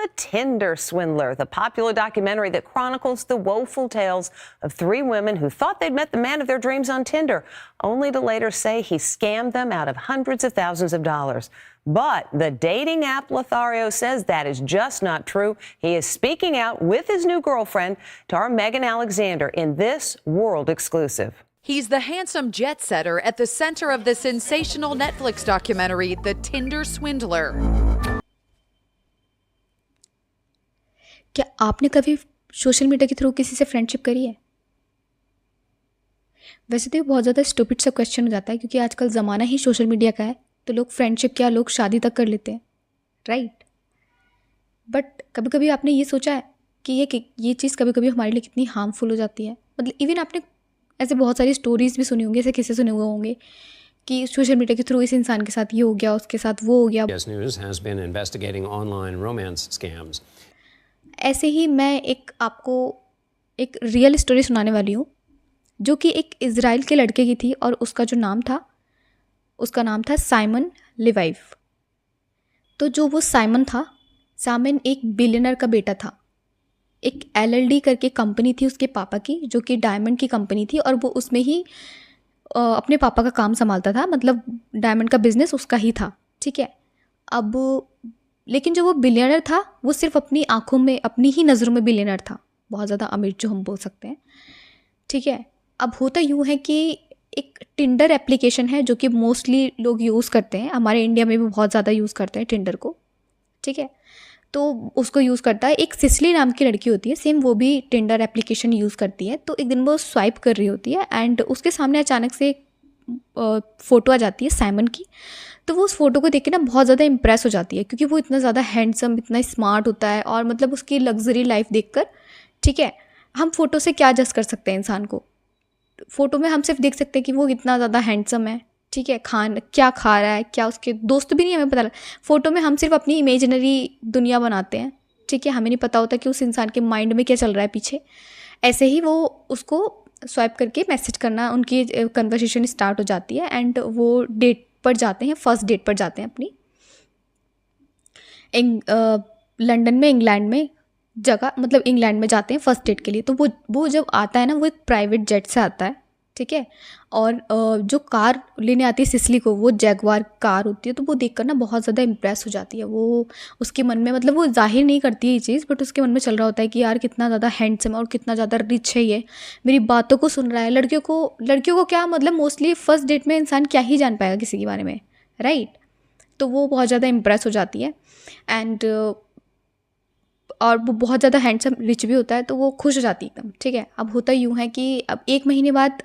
The Tinder Swindler, the popular documentary that chronicles the woeful tales of three women who thought they'd met the man of their dreams on Tinder, only to later say he scammed them out of hundreds of thousands of dollars. But the dating app Lothario says that is just not true. He is speaking out with his new girlfriend, Tara Megan Alexander, in this world exclusive. He's the handsome jet setter at the center of the sensational Netflix documentary, The Tinder Swindler. क्या आपने कभी social media के through किसी से friendship करी है? वैसे तो ये बहुत ज़्यादा स्टूपिड सा क्वेश्चन हो जाता है, क्योंकि आजकल ज़माना ही सोशल मीडिया का है, तो लोग फ्रेंडशिप क्या, लोग शादी तक कर लेते हैं, राइट? बट कभी कभी आपने ये सोचा है कि ये चीज़ कभी कभी हमारे लिए कितनी हार्मफुल हो जाती है? मतलब इवन आपने ऐसे बहुत सारी स्टोरीज़ भी सुनी होंगी, ऐसे किस्से सुने हुए होंगे कि सोशल मीडिया के थ्रू इस इंसान के साथ ये हो गया, उसके साथ वो हो गया। CBS News has been investigating online romance scams. ऐसे ही मैं आपको एक रियल स्टोरी सुनाने वाली हूँ, जो कि एक इज़राइल के लड़के की थी, और उसका नाम था साइमन लिवाइव। तो जो वो साइमन था, साइमन एक बिलियनर का बेटा था। एक LLD करके कंपनी थी उसके पापा की, जो कि डायमंड की कंपनी थी, और वो उसमें ही अपने पापा का काम संभालता था, मतलब डायमंड का बिजनेस उसका ही था, ठीक है। अब लेकिन जो वो बिलियनर था, वो सिर्फ अपनी आंखों में, अपनी ही नज़रों में बिलियनर था, बहुत ज़्यादा अमीर जो हम बोल सकते हैं, ठीक है। अब होता यूँ है कि एक टिंडर एप्लीकेशन है जो कि मोस्टली लोग यूज़ करते हैं, हमारे इंडिया में भी बहुत ज़्यादा यूज़ करते हैं टिंडर को, ठीक है। तो उसको यूज़ करता है एक सिसली नाम की लड़की होती है, सेम वो भी टिंडर एप्लीकेशन यूज़ करती है। तो एक दिन वो स्वाइप कर रही होती है, एंड उसके सामने अचानक से फ़ोटो आ जाती है साइमन की। तो वो उस फ़ोटो को देख के ना बहुत ज़्यादा इम्प्रेस हो जाती है, क्योंकि वो इतना ज़्यादा हैंडसम, इतना स्मार्ट होता है, और मतलब उसकी लग्जरी लाइफ देखकर, ठीक है। हम फ़ोटो से क्या जज कर सकते हैं इंसान को? फ़ोटो में हम सिर्फ देख सकते हैं कि वो इतना ज़्यादा हैंडसम है, ठीक है, क्या खा रहा है, क्या उसके दोस्त भी नहीं हमें पता लगा। फ़ोटो में हम सिर्फ अपनी इमेजिनरी दुनिया बनाते हैं, ठीक है, हमें नहीं पता होता कि उस इंसान के माइंड में क्या चल रहा है पीछे। ऐसे ही वो उसको स्वाइप करके मैसेज करना, उनकी कन्वर्सेशन स्टार्ट हो जाती है, एंड वो डेट पर जाते हैं, फर्स्ट डेट पर जाते हैं अपनी लंदन में, इंग्लैंड में जगह, मतलब इंग्लैंड में जाते हैं फर्स्ट डेट के लिए। तो वो जब आता है ना, वो एक प्राइवेट जेट से आता है, ठीक है। और जो कार लेने आती है सिसली को, वो जैगवार कार होती है। तो वो देखकर ना बहुत ज़्यादा इम्प्रेस हो जाती है। वो उसके मन में, मतलब वो जाहिर नहीं करती है ये चीज़, बट उसके मन में चल रहा होता है कि यार कितना ज़्यादा हैंडसम है और कितना ज़्यादा रिच है, ये मेरी बातों को सुन रहा है। लड़कियों को क्या, मतलब मोस्टली फर्स्ट डेट में इंसान क्या ही जान पाएगा किसी के बारे में, राइट? तो वो बहुत ज़्यादा इम्प्रेस हो जाती है, एंड और वो बहुत ज़्यादा हैंडसम रिच भी होता है, तो वो खुश हो जाती है एकदम, ठीक है। अब होता यूँ है कि अब 1 महीने बाद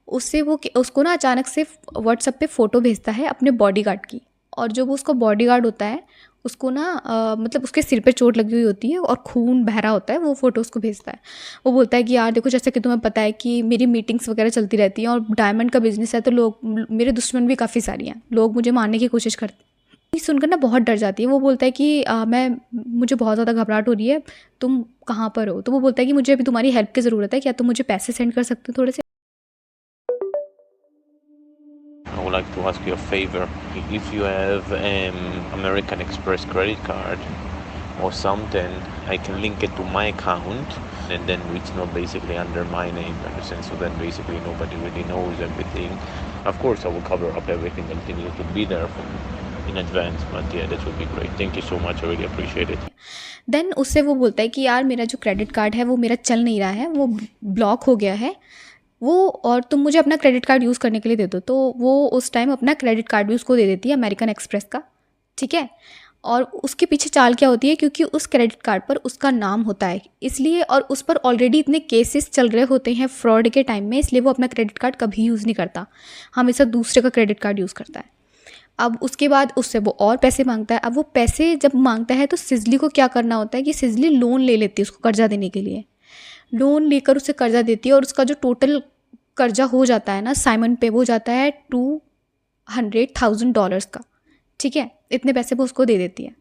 उसको ना अचानक से व्हाट्सएप पे फ़ोटो भेजता है अपने बॉडीगार्ड की। और जो वो उसका बॉडीगार्ड होता है, उसको ना मतलब उसके सिर पे चोट लगी हुई होती है और खून बह रहा होता है, वो फ़ोटो उसको भेजता है। वो बोलता है कि यार देखो, जैसे कि तुम्हें पता है कि मेरी मीटिंग्स वगैरह चलती रहती हैं, और डायमंड का बिजनेस है, तो लोग, मेरे दुश्मन भी काफ़ी सारी हैं, लोग मुझे मारने की कोशिश करते हैं। ये सुनकर ना बहुत डर जाती है। वो बोलता है कि मुझे बहुत ज़्यादा घबराहट हो रही है, तुम कहाँ पर हो? तो वो बोलता है कि मुझे अभी तुम्हारी हेल्प की ज़रूरत है, क्या तुम मुझे पैसे सेंड कर सकते हो थोड़े से? I would like to ask you a favor. If you have American Express credit card or something, I can link it to my account, and then it's not basically under my name, so then basically nobody really knows everything. Of course, I will cover up everything until you could be there in advance, but yeah, that would be great. Thank you so much. I really appreciate it. Then उससे वो बोलता है कि यार मेरा जो credit card है वो मेरा चल नहीं रहा है, वो ब्लॉक हो गया है वो, और तुम मुझे अपना क्रेडिट कार्ड यूज़ करने के लिए दे दो। तो वो उस टाइम अपना क्रेडिट कार्ड भी उसको दे देती है, अमेरिकन एक्सप्रेस का, ठीक है। और उसके पीछे चाल क्या होती है, क्योंकि उस क्रेडिट कार्ड पर उसका नाम होता है इसलिए, और उस पर ऑलरेडी इतने केसेस चल रहे होते हैं फ्रॉड के टाइम में, इसलिए वो अपना क्रेडिट कार्ड कभी यूज़ नहीं करता, हमेशा दूसरे का क्रेडिट कार्ड यूज़ करता है। अब उसके बाद उससे वो और पैसे मांगता है। अब वो पैसे जब मांगता है, तो सिजली को क्या करना होता है कि सिजली लोन ले लेती है उसको कर्जा देने के लिए। लोन लेकर उसे कर्जा देती है, और उसका जो टोटल कर्जा हो जाता है ना साइमन पे, वो जाता है $200,000 का, ठीक है। इतने पैसे वो उसको दे देती है।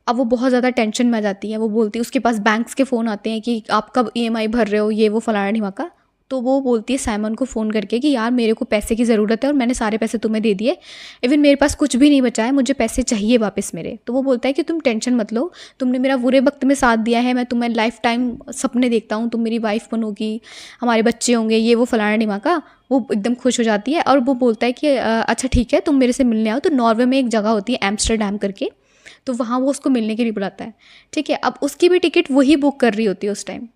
अब वो बहुत ज़्यादा टेंशन में आ जाती है। वो बोलती है, उसके पास बैंक्स के फ़ोन आते हैं कि आप कब EMI भर रहे हो, ये वो फलाना ढिमाका। तो वो बोलती है साइमन को फ़ोन करके कि यार मेरे को पैसे की ज़रूरत है और मैंने सारे पैसे तुम्हें दे दिए, इवन मेरे पास कुछ भी नहीं बचा है, मुझे पैसे चाहिए वापस मेरे। तो वो बोलता है कि तुम टेंशन मत लो, तुमने मेरा बुरे वक्त में साथ दिया है, मैं तुम्हें लाइफ टाइम सपने देखता हूँ, तुम मेरी वाइफ बनोगी, हमारे बच्चे होंगे, ये वो फलाना ढिमाका। वो एकदम खुश हो जाती है और वो बोलता है कि अच्छा ठीक है, तुम मेरे से मिलने आओ। तो नॉर्वे में एक जगह होती है एम्स्टर्डम करके, तो वहाँ वो उसको मिलने के लिए बुलाता है। ठीक है, अब उसकी भी टिकट वही बुक कर रही होती है उस टाइम,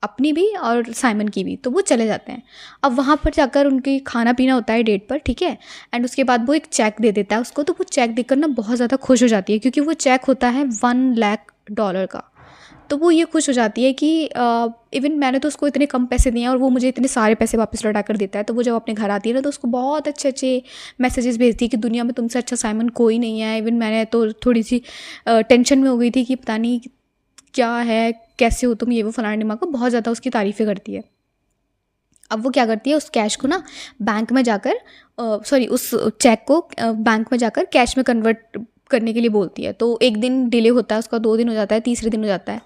अपनी भी और साइमन की भी। तो वो चले जाते हैं। अब वहाँ पर जाकर उनकी खाना पीना होता है डेट पर, ठीक है। एंड उसके बाद वो एक चेक दे देता है उसको। तो वो चेक देखकर ना बहुत ज़्यादा खुश हो जाती है, क्योंकि वो चेक होता है $1,00,000 का। तो वो ये खुश हो जाती है कि इवन मैंने तो उसको इतने कम पैसे दिए हैं और वो मुझे इतने सारे पैसे वापस लौटा कर देता है। तो वो जब अपने घर आती है ना, तो उसको बहुत अच्छे अच्छे मैसेजेस भेजती है कि दुनिया में तुमसे अच्छा साइमन कोई नहीं है। इवन मैंने तो थोड़ी सी टेंशन में हो गई थी कि पता नहीं क्या है, कैसे हो तुम, ये वो फलाना दिमाग को बहुत ज़्यादा उसकी तारीफ़ें करती है। अब वो क्या करती है, उस कैश को ना बैंक में जाकर उस चेक को बैंक में जाकर कैश में कन्वर्ट करने के लिए बोलती है। तो एक दिन डिले होता है उसका, 2 दिन हो जाता है, तीसरे दिन हो जाता है।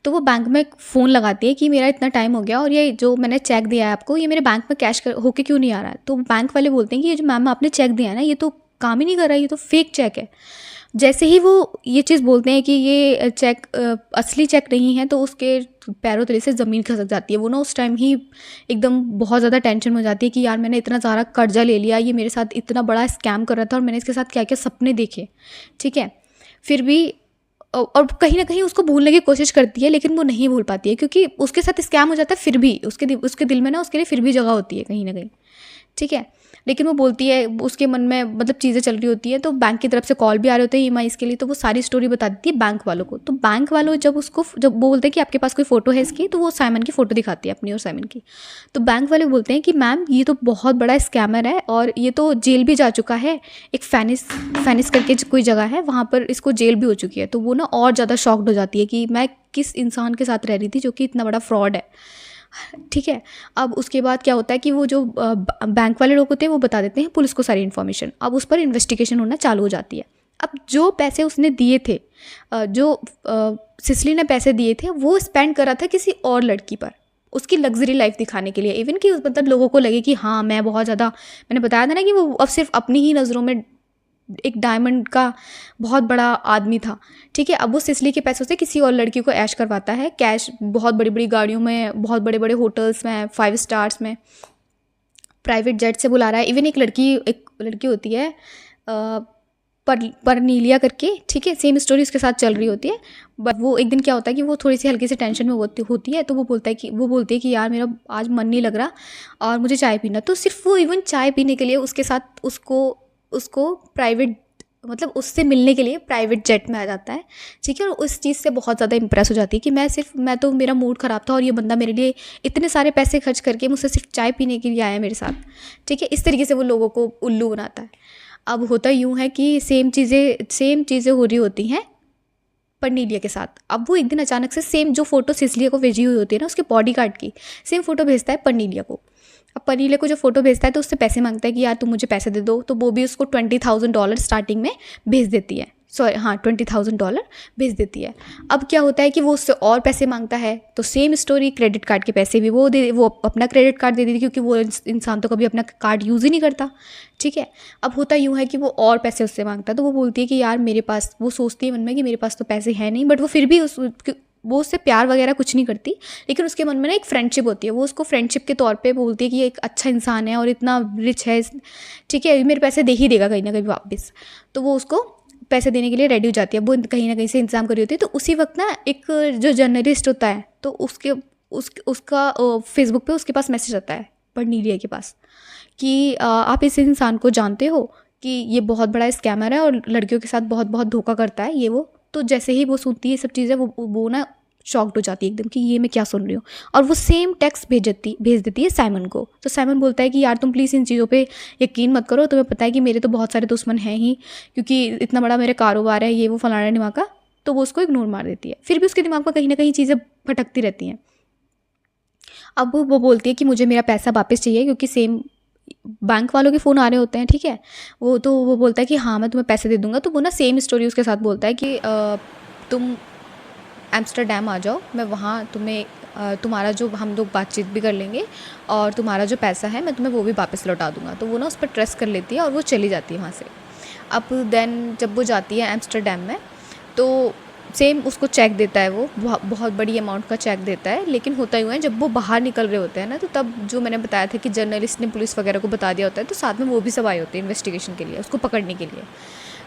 तो वो बैंक में फ़ोन लगाती है कि मेरा इतना टाइम हो गया और ये जो मैंने चेक दिया है आपको, ये मेरे बैंक में कैश होके क्यों नहीं आ रहा है। तो बैंक वाले बोलते हैं कि ये जो मैम आपने चेक दिया है ना, ये तो काम ही नहीं कर रहा है, ये तो फेक चेक है। जैसे ही वो ये चीज़ बोलते हैं कि ये चेक असली चेक नहीं है, तो उसके पैरों तले से ज़मीन खिसक जाती है। वो ना उस टाइम ही एकदम बहुत ज़्यादा टेंशन में हो जाती है कि यार मैंने इतना सारा कर्जा ले लिया, ये मेरे साथ इतना बड़ा स्कैम कर रहा था और मैंने इसके साथ क्या क्या सपने देखे। ठीक है, फिर भी और कहीं ना कहीं उसको भूलने की कोशिश करती है, लेकिन वो नहीं भूल पाती है, क्योंकि उसके साथ स्कैम हो जाता है। फिर भी उसके दिल में ना उसके लिए फिर भी जगह होती है कहीं ना कहीं। ठीक है, लेकिन वो बोलती है, उसके मन में मतलब चीज़ें चल रही होती है। तो बैंक की तरफ से कॉल भी आ रहे होते हैं EMI के लिए। तो वो सारी स्टोरी बता देती है बैंक वालों को। तो बैंक वालों जब वो बोलते हैं कि आपके पास कोई फ़ोटो है इसकी, तो वो साइमन की फ़ोटो दिखाती है, अपनी और साइमन की। तो बैंक वाले बोलते हैं कि मैम ये तो बहुत बड़ा स्कैमर है और ये तो जेल भी जा चुका है। एक फेनिस करके कोई जगह है, वहाँ पर इसको जेल भी हो चुकी है। तो वो ना और ज़्यादा शॉक्ड हो जाती है कि मैं किस इंसान के साथ रह रही थी जो कि इतना बड़ा फ्रॉड है। ठीक है, अब उसके बाद क्या होता है कि वो जो बैंक वाले लोग होते हैं वो बता देते हैं पुलिस को सारी इन्फॉर्मेशन। अब उस पर इन्वेस्टिगेशन होना चालू हो जाती है। अब जो पैसे उसने दिए थे, जो सिसली ने पैसे दिए थे, वो स्पेंड कर रहा था किसी और लड़की पर, उसकी लग्जरी लाइफ दिखाने के लिए। इवन कि मतलब लोगों को लगे कि हाँ मैं बहुत ज़्यादा, मैंने बताया था ना कि वो अब सिर्फ अपनी ही नज़रों में एक डायमंड का बहुत बड़ा आदमी था। ठीक है, अब वो सिसली के पैसों से किसी और लड़की को ऐश करवाता है, कैश बहुत बड़ी बड़ी गाड़ियों में, बहुत बड़े बड़े होटल्स में, 5 स्टार्स में, प्राइवेट जेट से बुला रहा है। इवन एक लड़की होती है परनीलिया करके, ठीक है, सेम स्टोरी उसके साथ चल रही होती है। बट वो एक दिन क्या होता है कि वो थोड़ी सी हल्की सी टेंशन में होती है। तो वो बोलती है कि यार मेरा आज मन नहीं लग रहा और मुझे चाय पीना। तो सिर्फ वो इवन चाय पीने के लिए उसके साथ उसको प्राइवेट, मतलब उससे मिलने के लिए प्राइवेट जेट में आ जाता है। ठीक है, और उस चीज़ से बहुत ज़्यादा इंप्रेस हो जाती है कि मैं तो मेरा मूड ख़राब था और ये बंदा मेरे लिए इतने सारे पैसे खर्च करके मुझसे सिर्फ चाय पीने के लिए आया मेरे साथ। ठीक है, इस तरीके से वो लोगों को उल्लू बनाता है। अब होता यूँ है कि सेम चीज़ें हो रही होती हैं परनीलिया के साथ। अब वो एक दिन अचानक से सेम जो फ़ोटो सिसलिया को भेजी हुई होती है ना, उसके बॉडीगार्ड की सेम फ़ोटो भेजता है परनीलिया को। अब परनीलिया को जो फ़ोटो भेजता है तो उससे पैसे मांगता है कि यार तुम मुझे पैसे दे दो। तो वो भी उसको $20,000 स्टार्टिंग में भेज देती है। $20,000 भेज देती है। अब क्या होता है कि वो उससे और पैसे मांगता है। तो सेम स्टोरी, क्रेडिट कार्ड के पैसे भी वो अपना क्रेडिट कार्ड दे देती, क्योंकि वो इंसान तो कभी अपना कार्ड यूज़ ही नहीं करता। ठीक है, अब होता यूँ है कि वो और पैसे उससे मांगता है। तो वो बोलती है कि यार मेरे पास, वो सोचती है मन में कि मेरे पास तो पैसे हैं नहीं, बट वो फिर भी वो उससे प्यार वगैरह कुछ नहीं करती, लेकिन उसके मन में ना एक फ्रेंडशिप होती है। वो उसको फ्रेंडशिप के तौर पे बोलती है कि ये एक अच्छा इंसान है और इतना रिच है, ठीक है, मेरे पैसे दे ही देगा कहीं ना कहीं वापस। तो वो उसको पैसे देने के लिए रेडी हो जाती है। वो कहीं ना कहीं से इंतजाम कर रही होती है। तो उसी वक्त ना एक जो जर्नलिस्ट होता है, तो उसका फेसबुक पे उसके पास मैसेज आता है परनीलिया के पास कि आप इस इंसान को जानते हो कि ये बहुत बड़ा स्कैमर है और लड़कियों के साथ बहुत बहुत धोखा करता है, ये वो। तो जैसे ही वो सुनती है सब चीज़ें, वो ना शॉक्ड हो जाती है एकदम कि ये मैं क्या सुन रही हूँ। और वो सेम टेक्स्ट भेज देती है साइमन को। तो साइमन बोलता है कि यार तुम प्लीज़ इन चीज़ों पे यकीन मत करो, तुम्हें पता है कि मेरे तो बहुत सारे दुश्मन हैं ही, क्योंकि इतना बड़ा मेरा कारोबार है, ये वो फलाना दिमाग का। तो वो उसको इग्नोर मार देती है। फिर भी उसके दिमाग में कहीं ना कहीं चीज़ें भटकती रहती हैं। अब वो बोलती है कि मुझे मेरा पैसा वापस चाहिए, क्योंकि सेम बैंक वालों के फ़ोन आ रहे होते हैं। ठीक है, वो बोलता है कि हाँ मैं तुम्हें पैसे दे दूँगा। तो वो ना सेम स्टोरी उसके साथ बोलता है कि तुम एम्स्टर्डम आ जाओ, मैं वहाँ तुम्हें तुम्हारा जो हम लोग बातचीत भी कर लेंगे और तुम्हारा जो पैसा है मैं तुम्हें वो भी वापस लौटा दूंगा। तो वो ना उस पर ट्रस्ट कर लेती है और वो चली जाती है वहाँ से। अब देन जब वो जाती है एम्स्टरडेम में तो सेम उसको चेक देता है, वो बहुत बड़ी अमाउंट का चेक देता है। लेकिन होता ही हुआ है जब वो बाहर निकल रहे होते हैं ना, तो तब जो मैंने बताया था कि जर्नलिस्ट ने पुलिस वगैरह को बता दिया होता है, तो साथ में वो भी सब आए होते हैं इन्वेस्टिगेशन के लिए, उसको पकड़ने के लिए।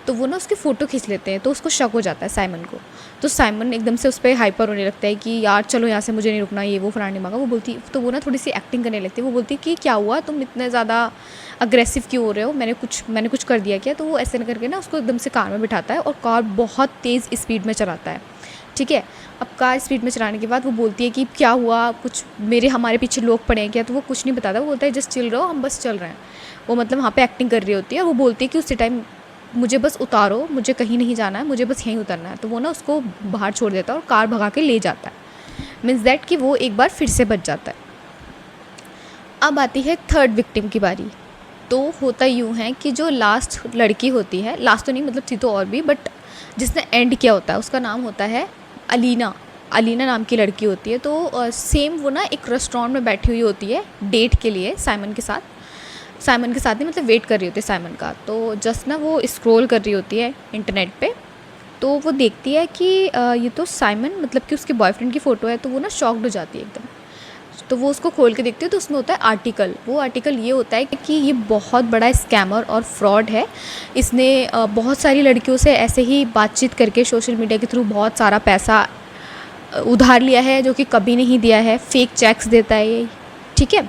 तो वो ना उसकी फ़ोटो खींच लेते हैं, तो उसको शक हो जाता है साइमन को। तो साइमन एकदम से उस पर हाइपर होने लगता है कि यार चलो यहाँ से, मुझे नहीं रुकना, ये वो फलाने मांगा। वो बोलती, तो वो ना थोड़ी सी एक्टिंग करने लगती है। वो बोलती कि क्या हुआ, तुम इतने ज़्यादा अग्रेसिव क्यों हो रहे हो, मैंने कुछ कर दिया क्या? तो वो ऐसे करके ना उसको एकदम से कार में बिठाता है और कार बहुत तेज़ स्पीड में चलाता है। ठीक है, अब कार स्पीड में चलाने के बाद वो बोलती है कि क्या हुआ, कुछ हमारे पीछे लोग पड़े हैं क्या? तो वो कुछ नहीं बताता। वो बोलता है जस्ट चिल रहो, हम बस चल रहे हैं। वो मतलब वहाँ पे एक्टिंग कर रही होती है। और वो बोलती है कि उसी टाइम मुझे बस उतारो, मुझे कहीं नहीं जाना है, मुझे बस यहीं उतरना है। तो वो ना उसको बाहर छोड़ देता है और कार भगा के ले जाता है। मीन्स दैट कि वो एक बार फिर से बच जाता है। अब आती है थर्ड विक्टिम की बारी। तो होता यूँ है कि जो लास्ट लड़की होती है, लास्ट तो नहीं मतलब थी तो और भी, बट जिसने एंड किया होता है उसका नाम होता है अलीना नाम की लड़की होती है। तो सेम वो ना एक रेस्टोरेंट में बैठी हुई होती है डेट के लिए साइमन के साथ ही मतलब वेट कर रही होती है साइमन का। तो जस्ट ना वो स्क्रॉल कर रही होती है इंटरनेट पे, तो वो देखती है कि ये तो साइमन मतलब कि उसके बॉयफ्रेंड की फ़ोटो है। तो वो ना शॉक्ड हो जाती है एकदम। तो वो उसको खोल के देखती है, तो उसमें होता है आर्टिकल। वो आर्टिकल ये होता है कि ये बहुत बड़ा स्कैमर और फ्रॉड है। इसने बहुत सारी लड़कियों से ऐसे ही बातचीत करके सोशल मीडिया के थ्रू बहुत सारा पैसा उधार लिया है, जो कि कभी नहीं दिया है। फेक चेक्स देता है ये, ठीक है।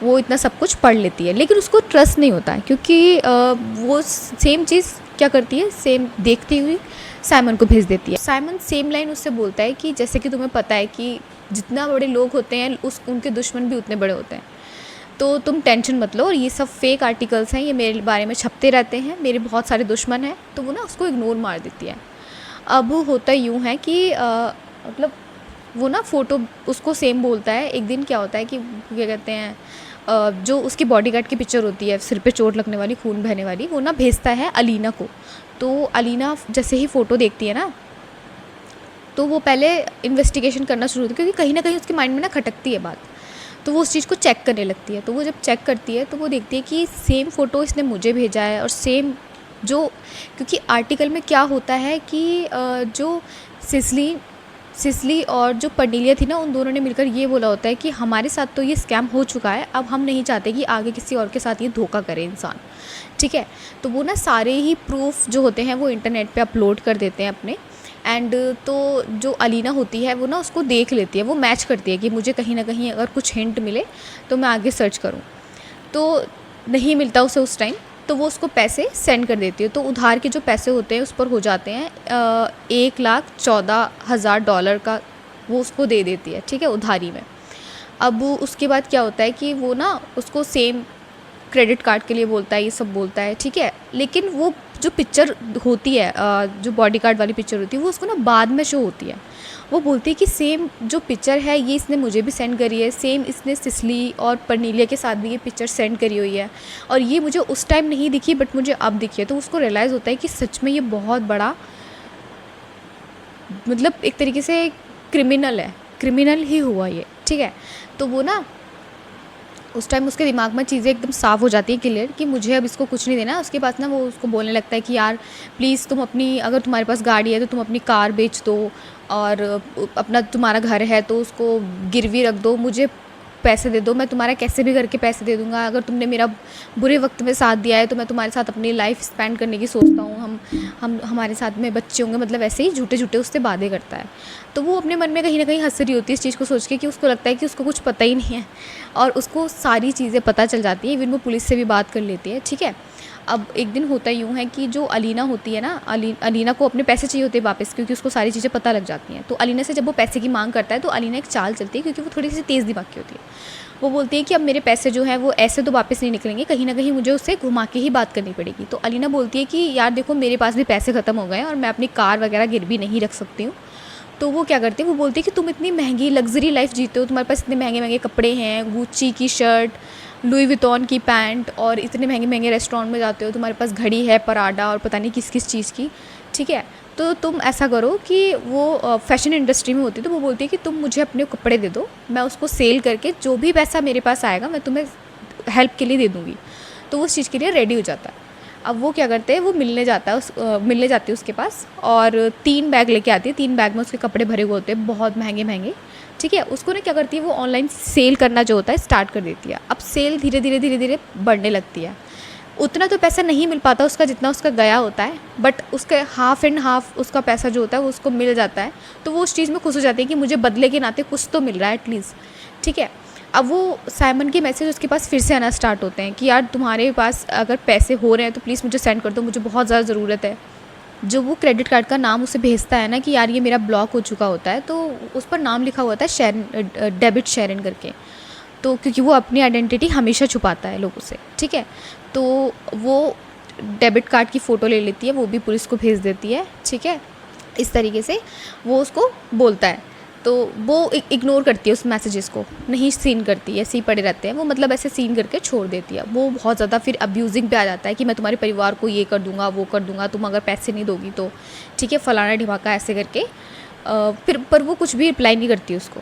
वो इतना सब कुछ पढ़ लेती है, लेकिन उसको ट्रस्ट नहीं होता है, क्योंकि वो सेम चीज़ क्या करती है, सेम देखती हुई साइमन को भेज देती है। साइमन सेम लाइन उससे बोलता है कि जैसे कि तुम्हें पता है कि जितना बड़े लोग होते हैं उनके दुश्मन भी उतने बड़े होते हैं, तो तुम टेंशन मत लो, और ये सब फेक आर्टिकल्स हैं, ये मेरे बारे में छपते रहते हैं, मेरे बहुत सारे दुश्मन हैं। तो वो ना उसको इग्नोर मार देती है। अब होता यूँ है कि मतलब वो ना फ़ोटो उसको सेम बोलता है। एक दिन क्या होता है कि क्या कहते हैं, जो उसकी बॉडीगार्ड की पिक्चर होती है सिर पे चोट लगने वाली, खून बहने वाली, वो ना भेजता है अलीना को। तो अलीना जैसे ही फ़ोटो देखती है ना, तो वो पहले इन्वेस्टिगेशन करना शुरू होती है, क्योंकि कहीं ना कहीं उसके माइंड में ना खटकती है बात। तो वो उस चीज़ को चेक करने लगती है। तो वो जब चेक करती है तो वो देखती है कि सेम फ़ोटो इसने मुझे भेजा है, और सेम जो, क्योंकि आर्टिकल में क्या होता है कि जो सिसली और जो पर्नेलिया थी ना, उन दोनों ने मिलकर ये बोला होता है कि हमारे साथ तो ये स्कैम हो चुका है, अब हम नहीं चाहते कि आगे किसी और के साथ ये धोखा करे इंसान, ठीक है। तो वो ना सारे ही प्रूफ जो होते हैं वो इंटरनेट पे अपलोड कर देते हैं अपने। एंड तो जो अलीना होती है वो ना उसको देख लेती है, वो मैच करती है कि मुझे कहीं ना कहीं अगर कुछ हिंट मिले तो मैं आगे सर्च करूँ। तो नहीं मिलता उसे उस टाइम, तो वो उसको पैसे सेंड कर देती है। तो उधार के जो पैसे होते हैं उस पर हो जाते हैं $1,14,000 का, वो उसको दे देती है, ठीक है, उधारी में। अब उसके बाद क्या होता है कि वो ना उसको सेम क्रेडिट कार्ड के लिए बोलता है, ये सब बोलता है, ठीक है। लेकिन वो जो पिक्चर होती है, जो बॉडीगार्ड वाली पिक्चर होती है, वो उसको ना बाद में शो होती है। वो बोलती है कि सेम जो पिक्चर है ये इसने मुझे भी सेंड करी है, सेम इसने सिसली और पर्नेलिया के साथ भी ये पिक्चर सेंड करी हुई है, और ये मुझे उस टाइम नहीं दिखी बट मुझे अब दिखी है। तो उसको रियलाइज़ होता है कि सच में ये बहुत बड़ा, मतलब एक तरीके से क्रिमिनल ही हुआ ये, ठीक है। तो वो ना उस टाइम उसके दिमाग में चीज़ें एकदम साफ़ हो जाती है, क्लियर, कि मुझे अब इसको कुछ नहीं देना। उसके बाद ना वो उसको बोलने लगता है कि यार प्लीज़ तुम अपनी, अगर तुम्हारे पास गाड़ी है तो तुम अपनी कार बेच दो, और अपना तुम्हारा घर है तो उसको गिरवी रख दो, मुझे पैसे दे दो, मैं तुम्हारा कैसे भी करके पैसे दे दूँगा। अगर तुमने मेरा बुरे वक्त में साथ दिया है तो मैं तुम्हारे साथ अपनी लाइफ स्पेंड करने की सोचता हूँ, हमारे साथ में बच्चे होंगे, मतलब ऐसे ही झूठे उससे वादे करता है। तो वो अपने मन में कहीं ना कहीं हंस रही होती है इस चीज़ को सोच के, कि उसको लगता है कि उसको कुछ पता ही नहीं है, और उसको सारी चीज़ें पता चल जाती हैं। इवन वो पुलिस से भी बात कर लेती है, ठीक है। अब एक दिन होता यूँ है कि जो अलीना होती है ना, अलीना को अपने पैसे चाहिए होते हैं वापस, क्योंकि उसको सारी चीज़ें पता लग जाती हैं। तो अलीना से जब वो पैसे की मांग करता है तो अलीना एक चाल चलती है, क्योंकि वो थोड़ी सी तेज़ दिमाग की होती है। वो बोलती है कि अब मेरे पैसे जो हैं वो ऐसे तो वापस नहीं निकलेंगे, कहीं ना कहीं मुझे उससे घुमा के ही बात करनी पड़ेगी। तो अलीना बोलती है कि यार देखो, मेरे पास भी पैसे ख़त्म हो गए हैं और मैं अपनी कार वगैरह गिरवी नहीं रख सकती हूँ। तो वो क्या करती है, वो बोलती है कि तुम इतनी महंगी लग्जरी लाइफ जीते हो, तुम्हारे पास इतने महंगे कपड़े हैं, गुच्ची की शर्ट, लुई विटॉन की पैंट, और इतने महंगे रेस्टोरेंट में जाते हो, तुम्हारे पास घड़ी है, पराडा और पता नहीं किस किस चीज़ की, ठीक है। तो तुम ऐसा करो कि वो फैशन इंडस्ट्री में होती है, तो वो बोलती है कि तुम मुझे अपने कपड़े दे दो, मैं उसको सेल करके जो भी पैसा मेरे पास आएगा मैं तुम्हें हेल्प के लिए दे दूँगी। तो वो उस चीज़ के लिए रेडी हो जाता है। अब वो क्या करते हैं, वो मिलने जाती है उसके पास, और 3 बैग लेके आती है। 3 बैग में उसके कपड़े भरे हुए होते हैं, बहुत महंगे महंगे, ठीक है। उसको ना क्या करती है, वो ऑनलाइन सेल करना जो होता है स्टार्ट कर देती है। अब सेल धीरे धीरे बढ़ने लगती है। उतना तो पैसा नहीं मिल पाता उसका जितना उसका गया होता है, बट उसका हाफ एंड हाफ उसका पैसा जो होता है वो उसको मिल जाता है। तो वो उस चीज़ में खुश हो जाती है कि मुझे बदले के नाते कुछ तो मिल रहा है एटलीस्ट, ठीक है। अब वो साइमन के मैसेज उसके पास फिर से आना स्टार्ट होते हैं कि यार तुम्हारे पास अगर पैसे हो रहे हैं तो प्लीज़ मुझे सेंड कर दो, मुझे बहुत ज़्यादा ज़रूरत है। जो वो क्रेडिट कार्ड का नाम उसे भेजता है ना कि यार ये मेरा ब्लॉक हो चुका होता है, तो उस पर नाम लिखा हुआ था शेरन, डेबिट शेरन करके। तो क्योंकि वो अपनी आइडेंटिटी हमेशा छुपाता है लोगों से, ठीक है। तो वो डेबिट कार्ड की फ़ोटो ले लेती है, वो भी पुलिस को भेज देती है, ठीक है। इस तरीके से वो उसको बोलता है, तो वो इग्नोर करती है उस मैसेजेस को, नहीं सीन करती, ऐसे ही पड़े रहते हैं वो, मतलब ऐसे सीन करके छोड़ देती है। वो बहुत ज़्यादा फिर अब्यूजिंग पे आ जाता है कि मैं तुम्हारे परिवार को ये कर दूंगा, वो कर दूंगा, तुम अगर पैसे नहीं दोगी तो, ठीक है, फलाना ढिमाका, ऐसे करके फिर पर वो कुछ भी रिप्लाई नहीं करती उसको।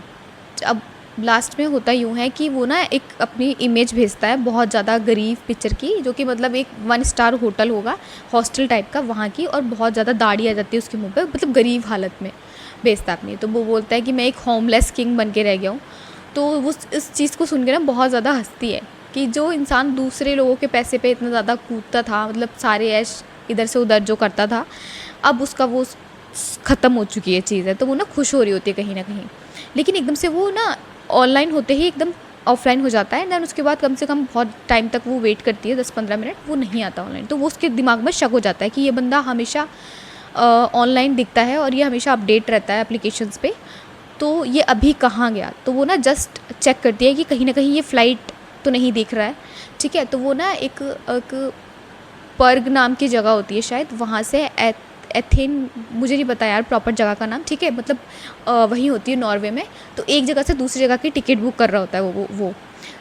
अब लास्ट में होता यूँ है कि वो ना एक अपनी इमेज भेजता है बहुत ज़्यादा गरीब पिक्चर की, जो कि मतलब एक 1 स्टार होटल होगा, हॉस्टल टाइप का वहाँ की, और बहुत ज़्यादा दाढ़ी आ जाती है उसके मुंह पे, मतलब गरीब हालत में भेजता अपनी। तो वो बोलता है कि मैं एक होमलेस किंग बन के रह गया हूँ। तो वो इस चीज़ को सुन के ना बहुत ज़्यादा हंसती है कि जो इंसान दूसरे लोगों के पैसे पे इतना ज़्यादा कूदता था, मतलब सारे ऐश इधर से उधर जो करता था, अब उसका वो ख़त्म हो चुकी है चीज़ है। तो वो ना खुश हो रही होती है कहीं ना कहीं, लेकिन एकदम से वो ना ऑनलाइन होते ही एकदम ऑफलाइन हो जाता है। दैन उसके बाद कम से कम बहुत टाइम तक वो वेट करती है, 10-15 मिनट, वो नहीं आता ऑनलाइन। तो वो उसके दिमाग में शक हो जाता है कि ये बंदा हमेशा ऑनलाइन दिखता है और ये हमेशा अपडेट रहता है एप्लीकेशंस पे, तो ये अभी कहाँ गया। तो वो ना जस्ट चेक करती है कि कहीं ना कहीं ये फ़्लाइट तो नहीं दिख रहा है, ठीक है। तो वो ना एक पर्ग नाम की जगह होती है शायद, वहाँ से एथेन, मुझे नहीं पता यार प्रॉपर जगह का नाम, ठीक है, मतलब वहीं होती है नॉर्वे में। तो एक जगह से दूसरी जगह की टिकट बुक कर रहा होता है वो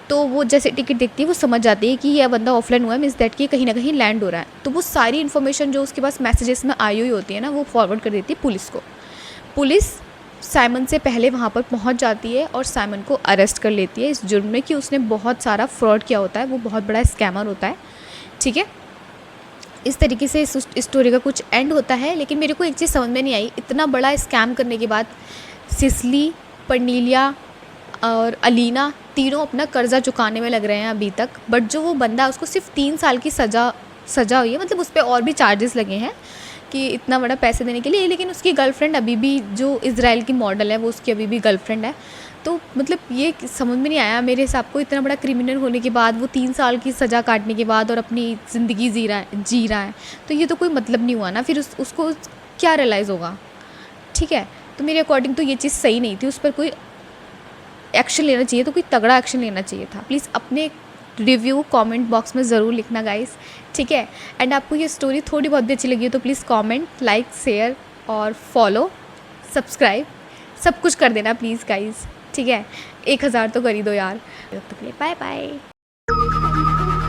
तो वो जैसे टिकट देखती है वो समझ जाती है कि यह बंदा ऑफलाइन हुआ है, मीन्स दैट कि कहीं ना कहीं लैंड हो रहा है। तो वो सारी इन्फॉर्मेशन जो उसके पास मैसेजेस में आई हुई होती है ना, वो फॉरवर्ड कर देती है पुलिस को। पुलिस साइमन से पहले वहाँ पर पहुँच जाती है और साइमन को अरेस्ट कर लेती है इस जुर्म में कि उसने बहुत सारा फ्रॉड किया होता है, वो बहुत बड़ा स्कैमर होता है, ठीक है। इस तरीके से इस स्टोरी का कुछ एंड होता है। लेकिन मेरे को एक चीज़ समझ में नहीं आई, इतना बड़ा स्कैम करने के बाद सिसली, पर्नीलिया और अलीना तीनों अपना कर्जा चुकाने में लग रहे हैं अभी तक, बट जो वो बंदा उसको सिर्फ 3 साल की सज़ा हुई है, मतलब उस पर और भी चार्जेस लगे हैं कि इतना बड़ा पैसे देने के लिए। लेकिन उसकी गर्लफ्रेंड अभी भी, जो इज़राइल की मॉडल है, वो उसकी अभी भी गर्लफ्रेंड है। तो मतलब ये समझ में नहीं आया मेरे हिसाब को, इतना बड़ा क्रिमिनल होने के बाद वो 3 साल की सज़ा काटने के बाद और अपनी ज़िंदगी जी रहा है, तो ये तो कोई मतलब नहीं हुआ ना। फिर उसको क्या रियलाइज़ होगा, ठीक है। तो मेरे अकॉर्डिंग तो ये चीज़ सही नहीं थी, उस पर कोई एक्शन लेना चाहिए, तो कोई तगड़ा एक्शन लेना चाहिए था। प्लीज़ अपने रिव्यू कमेंट बॉक्स में ज़रूर लिखना गाइस, ठीक है। एंड आपको ये स्टोरी थोड़ी बहुत भी अच्छी लगी हो तो प्लीज़ कमेंट, लाइक, शेयर और फॉलो, सब्सक्राइब सब कुछ कर देना प्लीज़ गाइस, ठीक है। 1000 तो कर ही दो यार। तब तक के लिए बाय बाय।